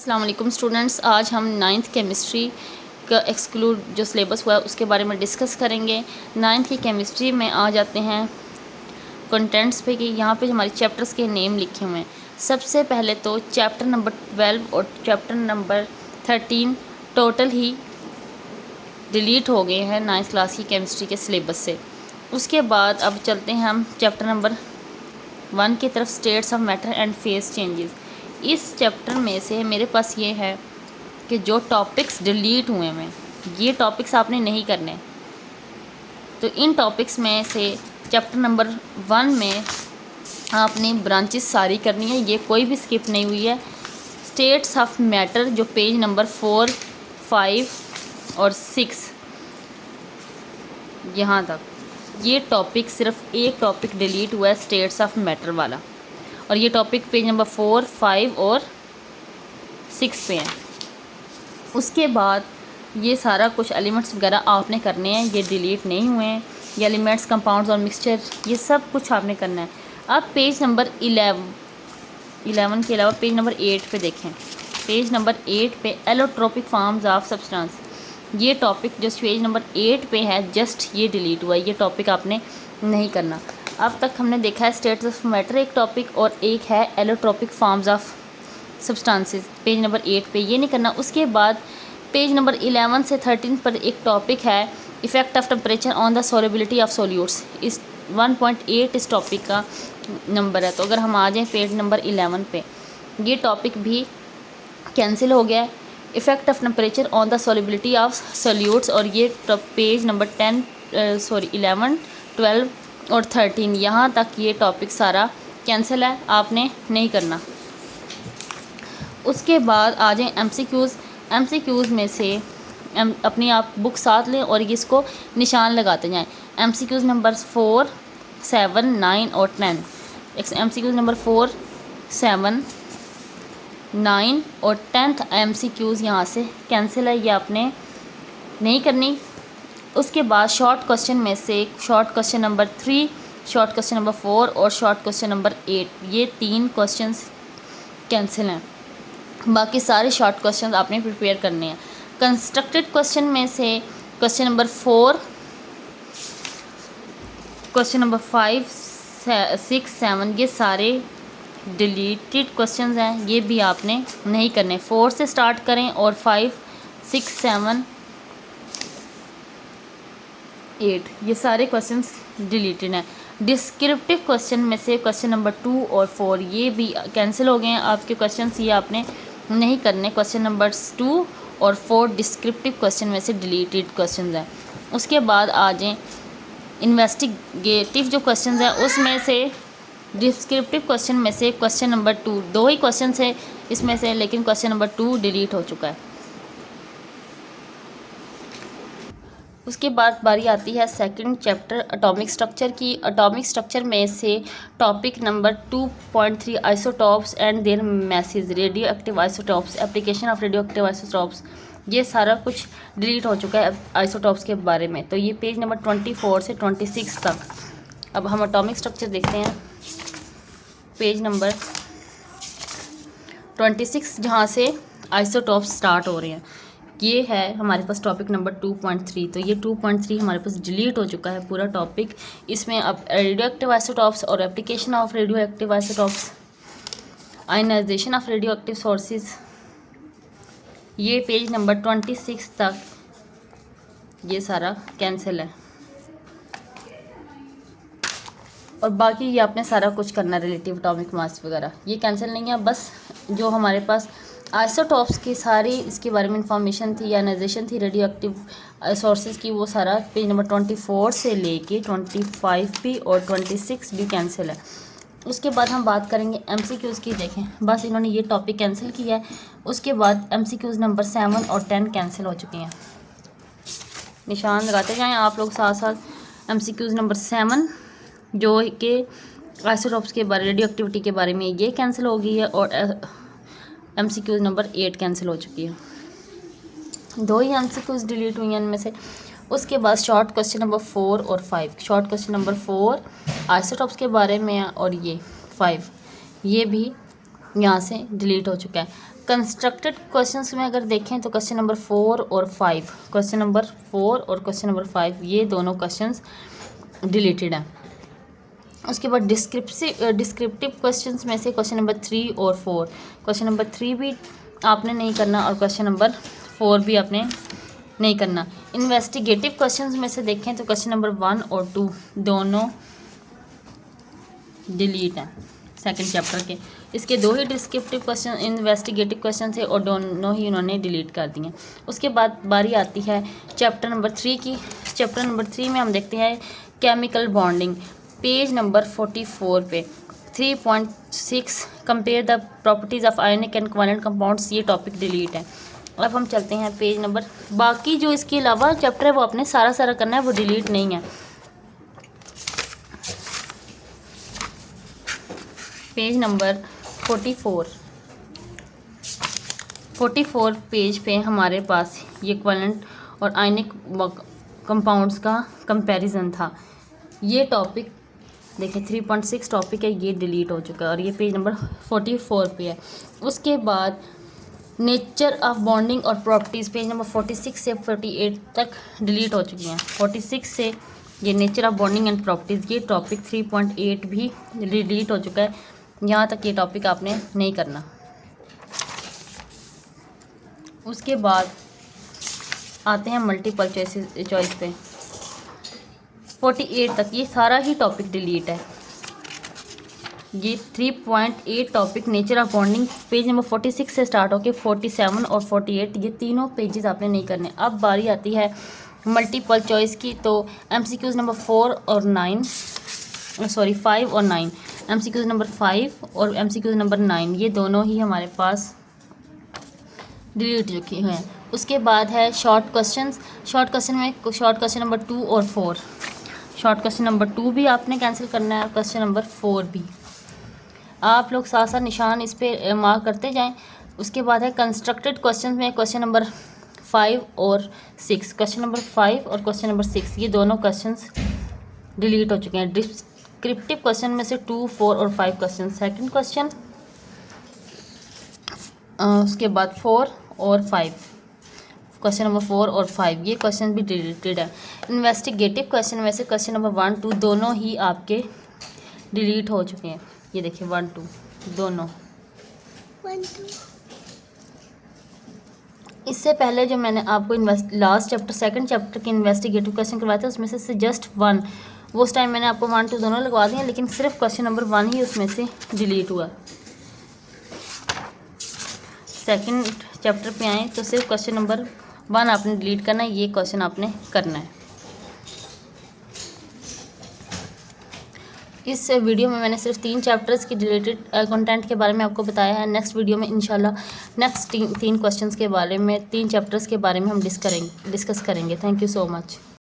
अस्सलाम वालेकुम स्टूडेंट्स, आज हम नाइन्थ केमिस्ट्री का एक्सक्लूड जो सिलेबस हुआ है उसके बारे में डिस्कस करेंगे। नाइन्थ की केमिस्ट्री में आ जाते हैं कंटेंट्स पे कि यहाँ पे हमारे चैप्टर्स के नेम लिखे हुए हैं। सबसे पहले तो चैप्टर नंबर 12 और चैप्टर नंबर 13 टोटल ही डिलीट हो गए हैं नाइन्थ क्लास की केमिस्ट्री के सिलेबस से। उसके बाद अब चलते हैं हम चैप्टर नंबर 1 की तरफ, states of matter and phase changes. इस चैप्टर में से मेरे पास ये है कि जो टॉपिक्स डिलीट हुए हैं ये टॉपिक्स आपने नहीं करने। तो इन टॉपिक्स में से चैप्टर नंबर 1 में आपने ब्रांचेस सारी करनी है, ये कोई भी स्किप नहीं हुई है। स्टेट्स ऑफ मैटर जो पेज नंबर 4, 5 और 6 यहाँ तक, ये टॉपिक सिर्फ एक टॉपिक डिलीट हुआ है स्टेट्स ऑफ मैटर वाला, और ये टॉपिक पेज नंबर 4, 5 और 6 पे है। उसके बाद ये सारा कुछ एलिमेंट्स वगैरह आपने करने हैं, ये डिलीट नहीं हुए हैं। ये एलिमेंट्स, कंपाउंड्स और मिक्सचर, ये सब कुछ आपने करना है। अब पेज नंबर 11 के अलावा पेज नंबर 8 पे देखें। पेज नंबर 8 पे एलोट्रोपिक फॉर्म्स ऑफ सब्सटेंस, ये टॉपिक जो पेज नंबर 8 पे है जस्ट ये डिलीट हुआ है, ये टॉपिक आपने नहीं करना। अब तक हमने देखा है स्टेट्स ऑफ मैटर एक टॉपिक और एक है allotropic forms of substances, page number 8 पे, ये नहीं करना। उसके बाद पेज नंबर 11 से 13 पर एक टॉपिक है effect of temperature on the solubility of solutes. इस 1.8 इस टॉपिक का नंबर है। तो अगर हम आ जाएँ पेज नंबर 11 पे, ये टॉपिक भी कैंसिल हो गया है, effect of temperature on the solubility of solutes. और ये पेज नंबर 11, 12 और 13 यहाँ तक ये टॉपिक सारा कैंसिल है, आपने नहीं करना। उसके बाद आ जाएँ एमसीक्यूज़ में से अपनी आप बुक साथ लें और इसको निशान लगाते जाएं। एमसीक्यूज़ नंबर 4, 7, 9 और 10। एमसीक्यूज़ नंबर 4, 7, 9 और 10th एमसीक्यूज़ यहाँ से कैंसिल है, ये आपने नहीं करनी। उसके बाद शॉर्ट क्वेश्चन में से short question number 3, short question number 4 और शॉर्ट क्वेश्चन नंबर 8, ये 3 क्वेश्चंस कैंसिल हैं। बाकी सारे शॉर्ट क्वेश्चंस आपने प्रिपेयर करने हैं। कंस्ट्रक्टेड क्वेश्चन में से क्वेश्चन नंबर 4, क्वेश्चन नंबर 5, 6, 7 ये सारे डिलीटेड क्वेश्चंस हैं, ये भी आपने नहीं करने। 4 से स्टार्ट करें और 5, 6, 7, 8 ये सारे क्वेश्चंस डिलीटेड हैं। डिस्क्रिप्टिव क्वेश्चन में से क्वेश्चन नंबर 2 और 4 ये भी कैंसिल हो गए हैं आपके क्वेश्चंस, ये आपने नहीं करने। क्वेश्चन नंबर 2 और 4 डिस्क्रिप्टिव क्वेश्चन में से डिलीटेड क्वेश्चंस हैं। उसके बाद आ जाएँ इन्वेस्टिगेटिव जो क्वेश्चंस हैं उसमें से डिस्क्रिप्टिव क्वेश्चन में से क्वेश्चन नंबर 2, 2 ही क्वेश्चन है इसमें से, लेकिन क्वेश्चन नंबर 2 डिलीट हो चुका है। उसके बाद बारी आती है सेकंड चैप्टर एटॉमिक स्ट्रक्चर की। एटॉमिक स्ट्रक्चर में से topic number 2.3 isotopes and their masses, radio active isotopes, application of radio active isotopes, ये सारा कुछ डिलीट हो चुका है आइसोटॉप्स के बारे में। तो ये पेज नंबर 24 से 26 तक। अब हम एटॉमिक स्ट्रक्चर देखते हैं, पेज नंबर 26 जहाँ से आइसोटॉप्स स्टार्ट हो रहे हैं, ये है हमारे पास टॉपिक नंबर 2.3। तो ये 2.3 हमारे पास डिलीट हो चुका है पूरा टॉपिक। इसमें अब रेडियो एक्टिव आइसोटॉप्स और application of radio active isotopes, ionisation of radio active sources, ये पेज नंबर 26 तक ये सारा कैंसिल है। और बाकी ये आपने सारा कुछ करना रिलेटिव एटॉमिक मास वगैरह, ये कैंसिल नहीं है। बस जो हमारे पास आइसोटॉप्स की सारी इसके बारे में इंफॉर्मेशन थी, आयनाइजेशन थी रेडियो एक्टिव सोर्सेज की, वो सारा पेज नंबर 24 से लेके 25 भी और 26 भी कैंसिल है। उसके बाद हम बात करेंगे एमसीक्यूज़ की। देखें बस इन्होंने ये टॉपिक कैंसिल किया है। उसके बाद एमसीक्यूज़ नंबर 7 और 10 कैंसिल हो चुके हैं। निशान लगाते जाएँ आप लोग साथ साथ। एमसीक्यूज़ नंबर 7 जो कि आइसोटॉप्स के बारे, रेडियो एक्टिविटी के बारे में, ये कैंसिल हो गई है। और एमसीक्यूज़ नंबर 8 कैंसिल हो चुकी है। 2 ही एमसीक्यूज़ डिलीट हुई हैं इनमें से। उसके बाद शॉर्ट क्वेश्चन नंबर 4 और 5, शॉर्ट क्वेश्चन नंबर 4 आइसोटॉप्स के बारे में है और ये 5 ये भी यहाँ से डिलीट हो चुका है। कंस्ट्रक्टेड क्वेश्चंस में अगर देखें तो क्वेश्चन नंबर 4 और 5, क्वेश्चन नंबर 4 और क्वेश्चन नंबर 5 ये दोनों क्वेश्चंस डिलीटेड हैं। उसके बाद डिस्क्रिप्टिव क्वेश्चंस में से क्वेश्चन नंबर 3 और 4, क्वेश्चन नंबर 3 भी आपने नहीं करना और क्वेश्चन नंबर 4 भी आपने नहीं करना। इन्वेस्टिगेटिव क्वेश्चंस में से देखें तो क्वेश्चन नंबर 1 और 2 दोनों डिलीट हैं सेकंड चैप्टर के। इसके 2 ही डिस्क्रिप्टिव क्वेश्चन इन्वेस्टिगेटिव क्वेश्चन थे और दोनों ही उन्होंने डिलीट कर दिए। उसके बाद बारी आती है चैप्टर नंबर 3 की। चैप्टर नंबर 3 में हम देखते हैं केमिकल बॉन्डिंग, पेज नंबर 44 पे 3.6 compare the properties of ionic and covalent compounds, ये टॉपिक डिलीट है। अब हम चलते हैं पेज नंबर, बाकी जो इसके अलावा चैप्टर है वो आपने सारा करना है, वो डिलीट नहीं है। पेज नंबर 44 पेज पे हमारे पास ये कोवैलेंट और आयनिक कंपाउंड्स का कंपैरिजन था। ये टॉपिक देखिए 3.6 टॉपिक है, ये डिलीट हो चुका है और ये पेज नंबर 44 पे है। उसके बाद नेचर ऑफ बॉन्डिंग और प्रॉपर्टीज़ पेज नंबर 46 से 48 तक डिलीट हो चुकी हैं। 46 से ये nature of bonding and properties ये टॉपिक 3.8 भी डिलीट हो चुका है। यहाँ तक ये टॉपिक आपने नहीं करना। उसके बाद आते हैं मल्टीपल चॉइस पे 48 तक, ये सारा ही टॉपिक डिलीट है। ये 3.8 topic nature of bonding page number 46 से स्टार्ट होकर 47 और 48 ये तीनों पेजेस आपने नहीं करने। अब बारी आती है मल्टीपल चॉइस की, तो MCQs नंबर 5 और 9, MCQs नंबर 5 और MCQs नंबर 9 ये दोनों ही हमारे पास डिलीट चुकी हैं। उसके बाद है शॉर्ट क्वेश्चन में शॉर्ट क्वेश्चन नंबर 2 और 4, शॉर्ट क्वेश्चन नंबर 2 भी आपने कैंसिल करना है और क्वेश्चन नंबर 4 भी। आप लोग साथ निशान इस पे मार्क करते जाएं। उसके बाद है कंस्ट्रक्टेड क्वेश्चन में क्वेश्चन नंबर 5 और 6, क्वेश्चन नंबर 5 और क्वेश्चन नंबर 6 ये दोनों क्वेश्चंस डिलीट हो चुके हैं। डिस्क्रिप्टिव क्वेश्चन में से 2, 4 और 5 क्वेश्चन सेकंड क्वेश्चन, उसके बाद 4 और 5, क्वेश्चन नंबर 4 और 5 ये क्वेश्चन भी डिलीटेड है। इन्वेस्टिगेटिव क्वेश्चन में से क्वेश्चन नंबर 1, 2 दोनों ही आपके डिलीट हो चुके हैं। ये देखिए 1, 2 दोनों। 1, 2 इससे पहले जो मैंने आपको लास्ट चैप्टर सेकंड चैप्टर के इन्वेस्टिगेटिव क्वेश्चन करवाए थे उसमें से जस्ट 1, वो उस टाइम मैंने आपको 1, 2 दोनों लगवा दिए, लेकिन सिर्फ क्वेश्चन नंबर 1 ही उसमें से डिलीट हुआ। सेकंड चैप्टर पे आए तो सिर्फ क्वेश्चन नंबर 1 आपने डिलीट करना है, ये क्वेश्चन आपने करना है। इस वीडियो में मैंने सिर्फ 3 चैप्टर्स की रिलेटेड कंटेंट के बारे में आपको बताया है। नेक्स्ट वीडियो में इंशाल्लाह नेक्स्ट 3 क्वेश्चंस के बारे में 3 चैप्टर्स के बारे में हम डिस्कस करेंगे। Thank you so much.